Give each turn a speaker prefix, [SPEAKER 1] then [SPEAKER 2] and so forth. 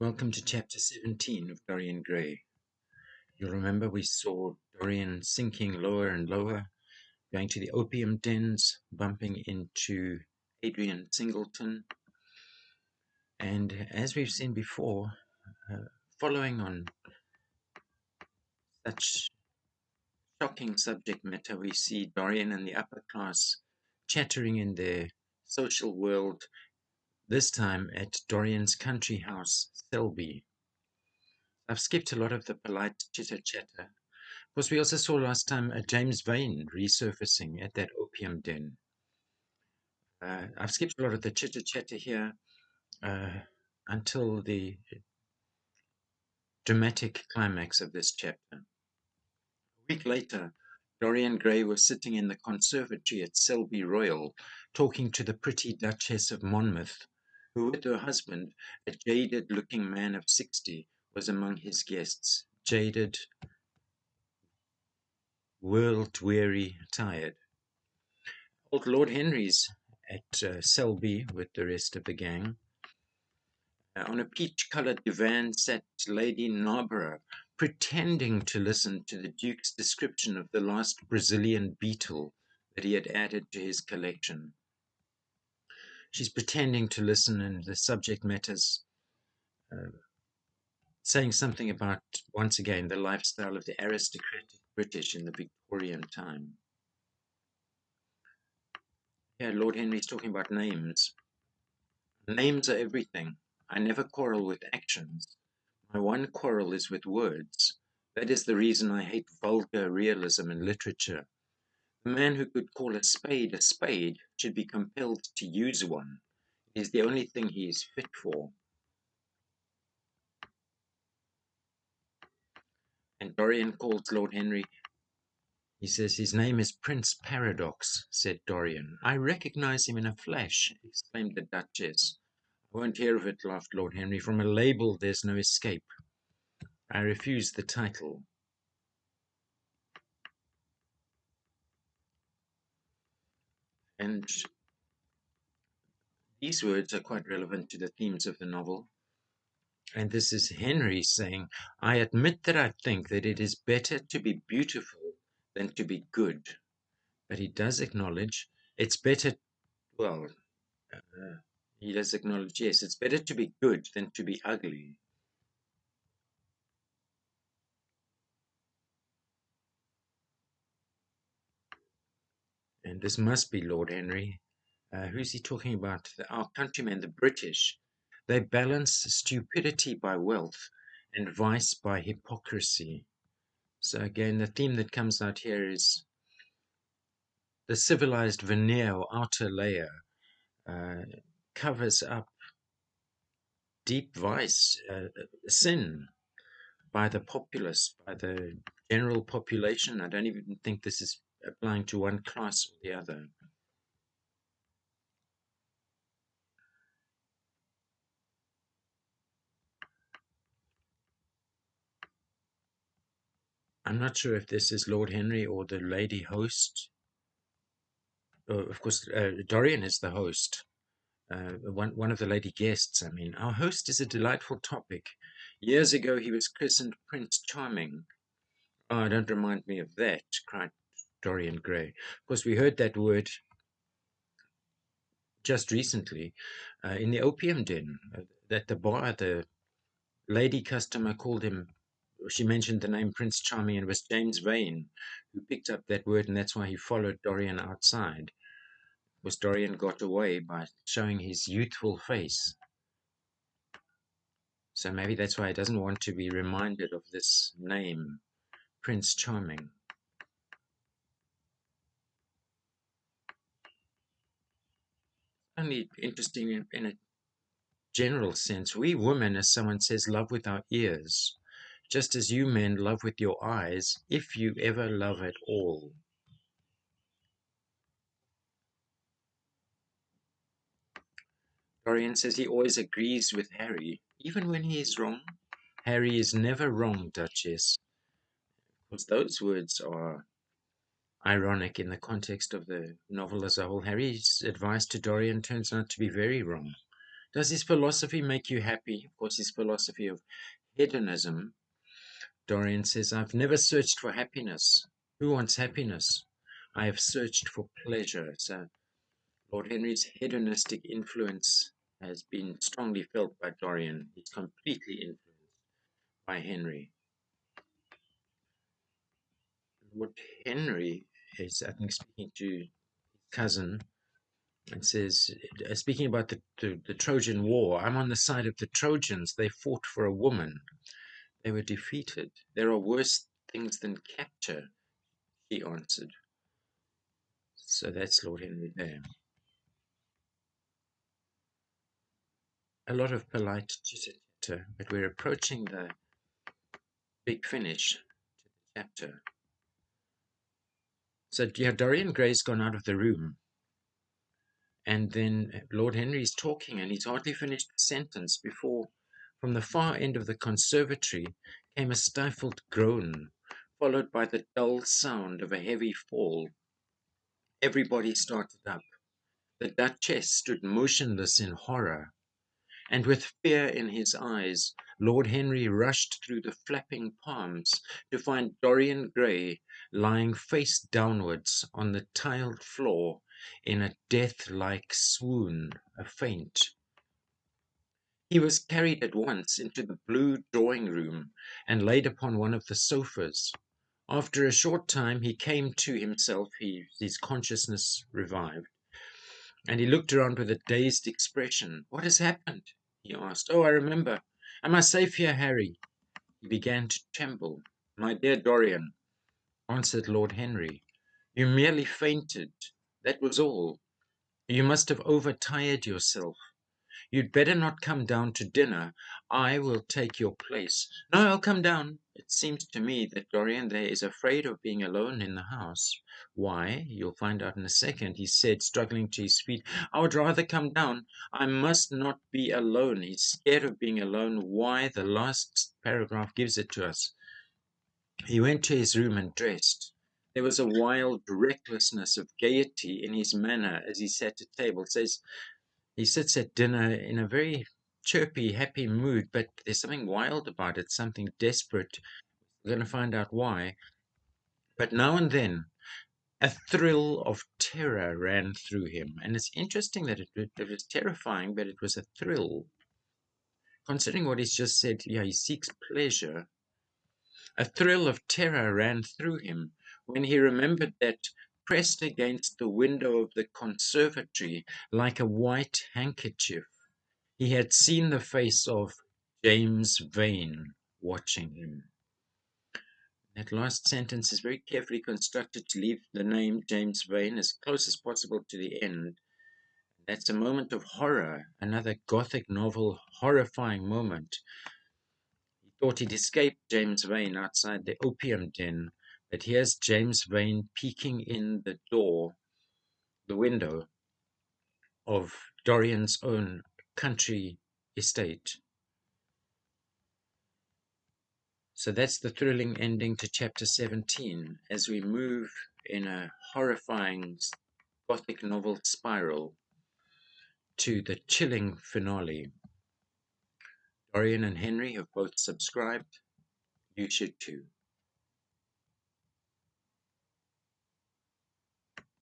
[SPEAKER 1] Welcome to chapter 17 of Dorian Gray. You'll remember we saw Dorian sinking lower and lower, going to the opium dens, bumping into Adrian Singleton. And as we've seen before, following on such shocking subject matter, we see Dorian and the upper class chattering in their social world, this time at Dorian's country house, Selby. I've skipped a lot of the polite chitter-chatter. Of course, we also saw last time a James Vane resurfacing at that opium den. I've skipped a lot of the chitter-chatter here until the dramatic climax of this chapter. A week later, Dorian Gray was sitting in the conservatory at Selby Royal, talking to the pretty Duchess of Monmouth, who with her husband, a jaded-looking man of 60, was among his guests. Jaded, world-weary, tired. Old Lord Henry's at Selby with the rest of the gang. On a peach-coloured divan sat Lady Narborough, pretending to listen to the Duke's description of the last Brazilian beetle that he had added to his collection. She's pretending to listen, and the subject matter's saying something about, once again, the lifestyle of the aristocratic British in the Victorian time. Here, Lord Henry's talking about names. Names are everything. I never quarrel with actions. My one quarrel is with words. That is the reason I hate vulgar realism in literature. The man who could call a spade should be compelled to use one. It is the only thing he is fit for. And Dorian calls Lord Henry. He says, his name is Prince Paradox, said Dorian. I recognize him in a flash, exclaimed the Duchess. I won't hear of it, laughed Lord Henry. From a label there's no escape. I refuse the title. And these words are quite relevant to the themes of the novel. And this is Henry saying, I admit that I think that it is better to be beautiful than to be good. But he does acknowledge it's better, well, he does acknowledge, yes, it's better to be good than to be ugly. And this must be Lord Henry. Who's he talking about? Our countrymen, the British. They balance stupidity by wealth and vice by hypocrisy. So again, the theme that comes out here is the civilized veneer or outer layer covers up deep vice, sin by the populace, by the general population. I don't even think this is applying to one class or the other. I'm not sure if this is Lord Henry or the lady host. Of course, Dorian is the host. One of the lady guests. I mean, our host is a delightful topic. Years ago, he was christened Prince Charming. Oh, don't remind me of that, cried Dorian Gray. Of course, we heard that word just recently in the opium den. At the bar, the lady customer called him, she mentioned the name Prince Charming, and it was James Vane who picked up that word, and that's why he followed Dorian outside. Was Dorian got away by showing his youthful face. So maybe that's why he doesn't want to be reminded of this name, Prince Charming. Only interesting in a general sense. We women, as someone says, love with our ears, just as you men love with your eyes, if you ever love at all. Dorian says he always agrees with Harry, even when he is wrong. Harry is never wrong, Duchess. Because those words are ironic in the context of the novel as a whole. Harry's advice to Dorian turns out to be very wrong. Does his philosophy make you happy? Of course, his philosophy of hedonism. Dorian says, I've never searched for happiness. Who wants happiness? I have searched for pleasure. So Lord Henry's hedonistic influence has been strongly felt by Dorian. He's completely influenced by Henry. Lord Henry is, I think, speaking to his cousin and says, speaking about the Trojan War, I'm on the side of the Trojans. They fought for a woman. They were defeated. There are worse things than capture, he answered. So that's Lord Henry there. A lot of polite chitter-chatter, but we're approaching the big finish to the chapter. So yeah, Dorian Gray's gone out of the room, and then Lord Henry's talking, and he's hardly finished the sentence before, from the far end of the conservatory, came a stifled groan, followed by the dull sound of a heavy fall. Everybody started up. The Duchess stood motionless in horror, and with fear in his eyes, Lord Henry rushed through the flapping palms to find Dorian Gray lying face downwards on the tiled floor in a death-like swoon, a faint. He was carried at once into the blue drawing-room and laid upon one of the sofas. After a short time he came to himself, his consciousness revived, and he looked around with a dazed expression. What has happened? He asked. Oh, I remember. Am I safe here, Harry? He began to tremble. My dear Dorian, answered Lord Henry, you merely fainted. That was all. You must have overtired yourself. You'd better not come down to dinner. I will take your place. No, I'll come down. It seems to me that Dorian there is afraid of being alone in the house. Why? You'll find out in a second, he said, struggling to his feet. I would rather come down. I must not be alone. He's scared of being alone. Why? The last paragraph gives it to us. He went to his room and dressed. There was a wild recklessness of gaiety in his manner as he sat at table. It says, he sits at dinner in a very chirpy, happy mood, but there's something wild about it, something desperate. We're going to find out why. But now and then, a thrill of terror ran through him. And it's interesting that it was terrifying, but it was a thrill. Considering what he's just said, yeah, he seeks pleasure. A thrill of terror ran through him when he remembered that pressed against the window of the conservatory like a white handkerchief, he had seen the face of James Vane watching him. That last sentence is very carefully constructed to leave the name James Vane as close as possible to the end. That's a moment of horror, another Gothic novel horrifying moment. He thought he'd escaped James Vane outside the opium den, but here's James Vane peeking in the door, the window of Dorian's own country estate. So that's the thrilling ending to chapter 17 as we move in a horrifying Gothic novel spiral to the chilling finale. Dorian and Henry have both subscribed. You should too.